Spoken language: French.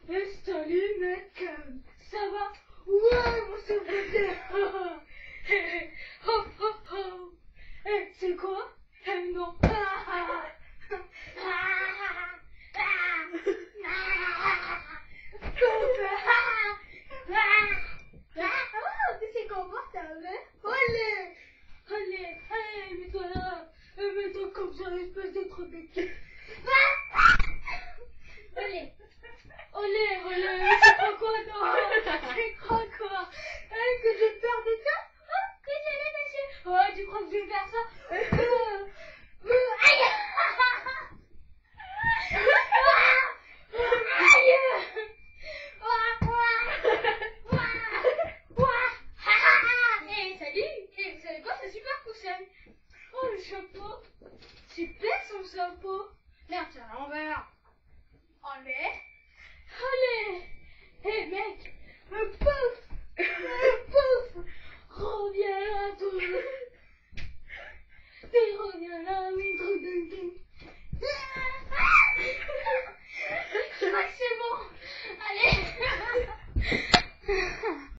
Salut mec, ça va? Ouais, mon secrétaire. Oh, oh, oh. Eh, c'est quoi? Eh non. Tu sais confortable, hein? Allez, allez, allez, mets-toi là. Mets-toi comme ça, espèce de trou de cul. Allez. Olé, olé, c'est pas quoi, non? C'est quoi, quoi? Que j'ai peur de ça? Oh, que j'ai le monsieur. Oh, tu crois que je vais faire ça? Aïe! Aïe! Salut! Vous savez quoi? C'est super coussin. Oh, le chapeau. Super son chapeau. Merde, c'est à l'envers. Enlevez. Allez! Hé mec! Pouf! Pouf! Reviens là, toi! Reviens là, oui,